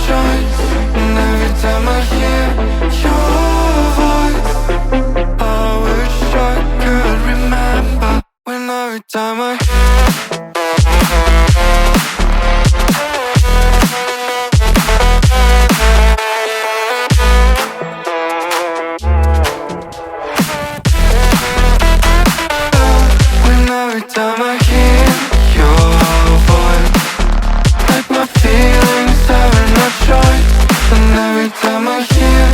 choice. And every time I hear your voice, I wish I could remember. When every time I every time I hear your voice, like my feelings having no choice. And every time I hear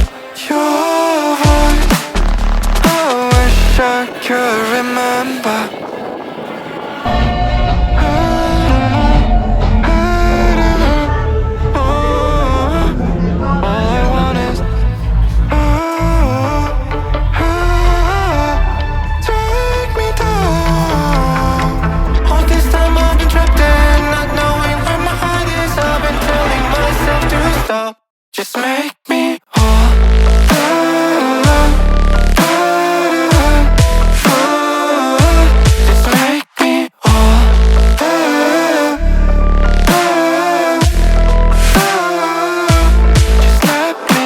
your voice, I wish I could remember. All I want is take me down. All this time I've been trapped in, not knowing where my heart is. I've been telling myself to stop. Just make me whole. Just make me whole. Just let me